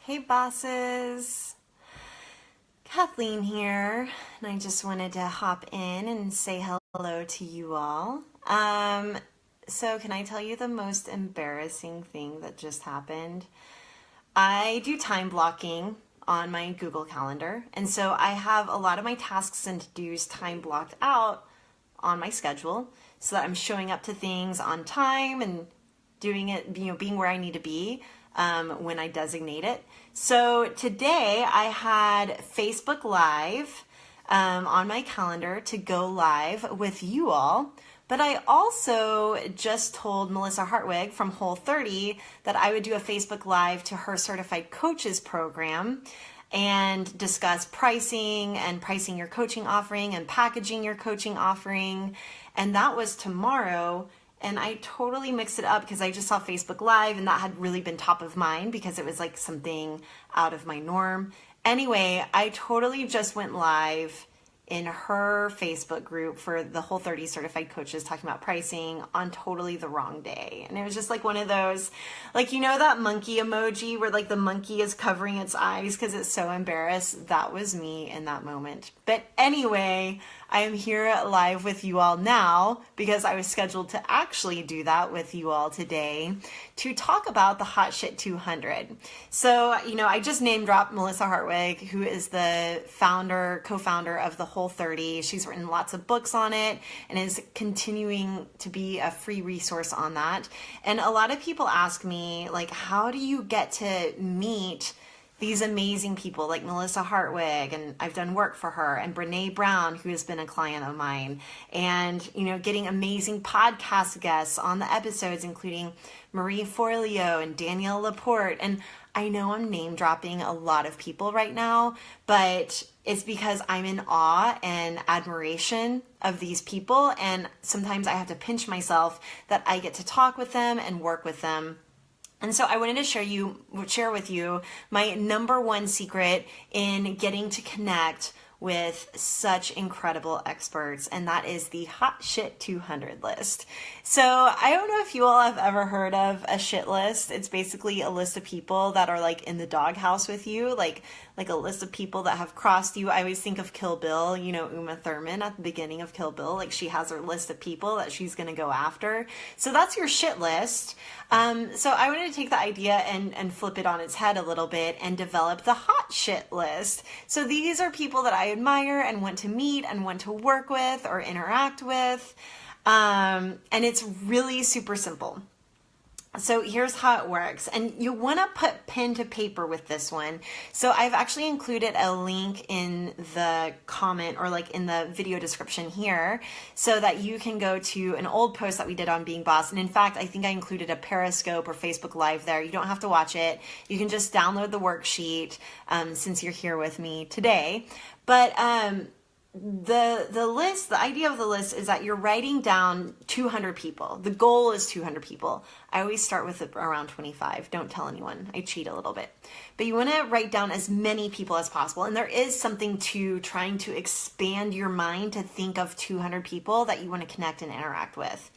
Hey bosses, Kathleen here, and I just wanted to hop in and say hello to you all. So can I tell you the most embarrassing thing that just happened? I do time blocking on my Google Calendar, and so I have a lot of my tasks and to-dos time blocked out on my schedule so that I'm showing up to things on time and doing it, being where I need to be when I designate it. So today I had Facebook Live on my calendar to go live with you all. But I also just told Melissa Hartwig from Whole30 that I would do a Facebook Live to her Certified Coaches program and discuss pricing and pricing your coaching offering and packaging your coaching offering. And that was tomorrow. And I totally mixed it up because I just saw Facebook Live and that had really been top of mind because it was like something out of my norm. Anyway, I totally just went live in her Facebook group for the Whole30 certified coaches talking about pricing on totally the wrong day. And it was just like one of those, like, that monkey emoji where like the monkey is covering its eyes because it's so embarrassed. That was me in that moment. But anyway, I am here live with you all now because I was scheduled to actually do that with you all today to talk about the Hot Shit 200. So, I just name dropped Melissa Hartwig, who is the co-founder of the Whole30. She's written lots of books on it and is continuing to be a free resource on that. And a lot of people ask me, like, how do you get to meet these amazing people like Melissa Hartwig, and I've done work for her, and Brene Brown, who has been a client of mine, and, getting amazing podcast guests on the episodes, including Marie Forleo and Danielle Laporte. And I know I'm name dropping a lot of people right now, but it's because I'm in awe and admiration of these people. And sometimes I have to pinch myself that I get to talk with them and work with them. And so I wanted to share with you my number one secret in getting to connect with such incredible experts, and that is the Hot Shit 200 list. So I don't know if you all have ever heard of a shit list. It's basically a list of people that are like in the doghouse with you, like a list of people that have crossed you. I always think of Kill Bill, Uma Thurman at the beginning of Kill Bill, like she has her list of people that she's going to go after. So that's your shit list. So I wanted to take the idea and flip it on its head a little bit and develop the hot shit list. So these are people that I admire and want to meet and want to work with or interact with. And it's really super simple. So here's how it works. And you want to put pen to paper with this one. So I've actually included a link in the comment or like in the video description here so that you can go to an old post that we did on Being Boss. And in fact, I think I included a Periscope or Facebook Live there. You don't have to watch it. You can just download the worksheet since you're here with me today. But the list, the idea of the list is that you're writing down 200 people. The goal is 200 people. I always start with around 25. Don't tell anyone. I cheat a little bit. But you want to write down as many people as possible. And there is something to trying to expand your mind to think of 200 people that you want to connect and interact with.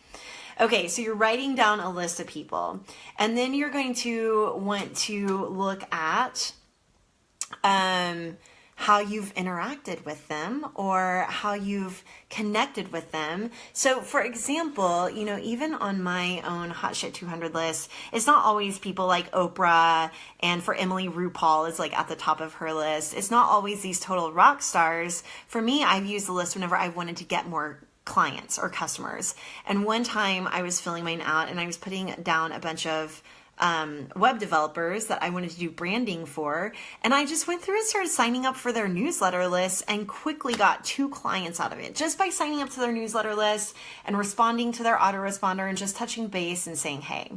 Okay, so you're writing down a list of people. And then you're going to want to look at how you've interacted with them or how you've connected with them. So for example, even on my own Hot Shit 200 list, it's not always people like Oprah, and for Emily, RuPaul is like at the top of her list. It's not always these total rock stars. For me, I've used the list whenever I wanted to get more clients or customers. And one time I was filling mine out and I was putting down a bunch of web developers that I wanted to do branding for. And I just went through and started signing up for their newsletter list and quickly got 2 clients out of it just by signing up to their newsletter list and responding to their autoresponder and just touching base and saying, hey.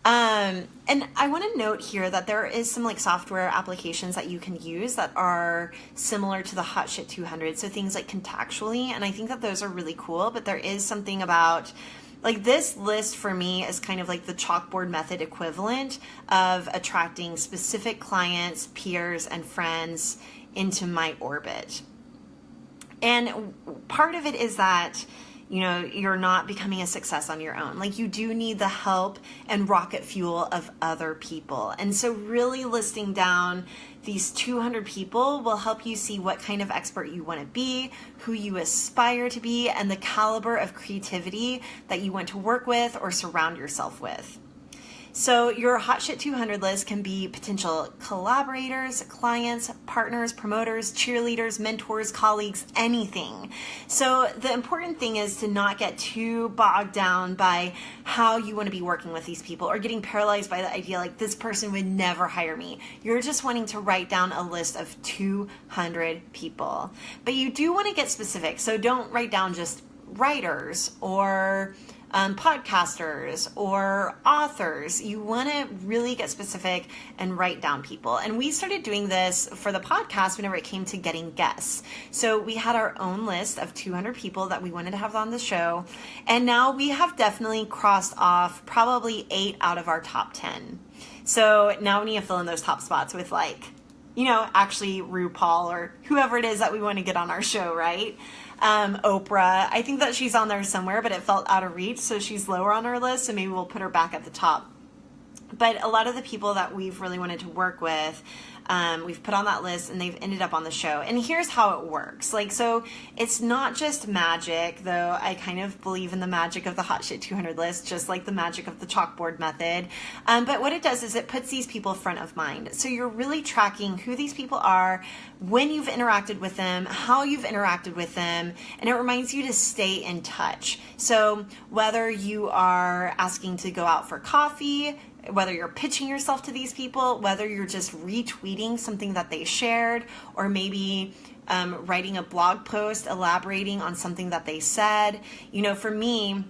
And I want to note here that there is some like software applications that you can use that are similar to the Hot Shit 200. So things like Contactually, and I think that those are really cool, but there is something about like this list for me is kind of like the chalkboard method equivalent of attracting specific clients, peers, and friends into my orbit. And part of it is that, you're not becoming a success on your own. Like, you do need the help and rocket fuel of other people. And so really listing down these 200 people will help you see what kind of expert you want to be, who you aspire to be, and the caliber of creativity that you want to work with or surround yourself with. So your Hot Shit 200 list can be potential collaborators, clients, partners, promoters, cheerleaders, mentors, colleagues, anything. So the important thing is to not get too bogged down by how you want to be working with these people or getting paralyzed by the idea like this person would never hire me. You're just wanting to write down a list of 200 people. But you do want to get specific. So don't write down just writers or podcasters or authors. You want to really get specific and write down people. And we started doing this for the podcast whenever it came to getting guests. So we had our own list of 200 people that we wanted to have on the show. And now we have definitely crossed off probably 8 out of our top 10. So now we need to fill in those top spots with actually RuPaul or whoever it is that we want to get on our show, right? Oprah. I think that she's on there somewhere, but it felt out of reach, so she's lower on our list, so maybe we'll put her back at the top. But a lot of the people that we've really wanted to work with, we've put on that list and they've ended up on the show. And here's how it works. So it's not just magic, though I kind of believe in the magic of the Hot Shit 200 list, just like the magic of the chalkboard method. But what it does is it puts these people front of mind. So you're really tracking who these people are, when you've interacted with them, how you've interacted with them, and it reminds you to stay in touch. So whether you are asking to go out for coffee, whether you're pitching yourself to these people, whether you're just retweeting something that they shared, or maybe writing a blog post elaborating on something that they said. For me,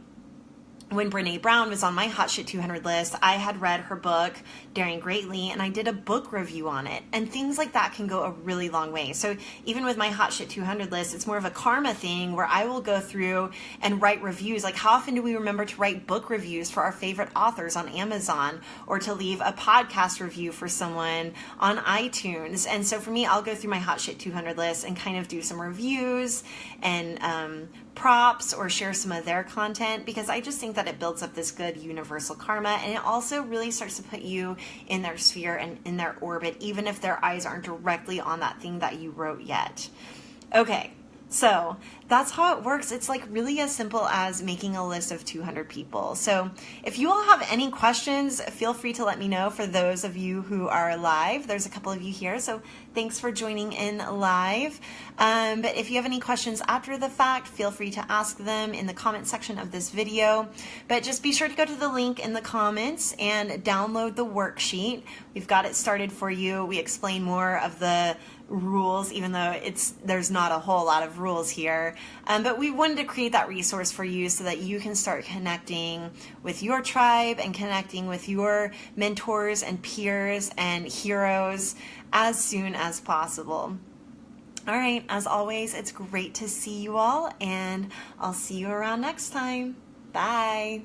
when Brene Brown was on my Hot Shit 200 list, I had read her book, Daring Greatly, and I did a book review on it. And things like that can go a really long way. So even with my Hot Shit 200 list, it's more of a karma thing where I will go through and write reviews. Like, how often do we remember to write book reviews for our favorite authors on Amazon, or to leave a podcast review for someone on iTunes? And so for me, I'll go through my Hot Shit 200 list and kind of do some reviews and props or share some of their content, because I just think that it builds up this good universal karma, and it also really starts to put you in their sphere and in their orbit, even if their eyes aren't directly on that thing that you wrote yet. Okay, so that's how it works. It's like really as simple as making a list of 200 people. So if you all have any questions, feel free to let me know. For those of you who are live, there's a couple of you here, so thanks for joining in live. But if you have any questions after the fact, feel free to ask them in the comment section of this video. But just be sure to go to the link in the comments and download the worksheet. We've got it started for you. We explain more of the rules, even though there's not a whole lot of rules here. But we wanted to create that resource for you so that you can start connecting with your tribe and connecting with your mentors and peers and heroes as soon as possible. All right, as always, it's great to see you all, and I'll see you around next time. Bye.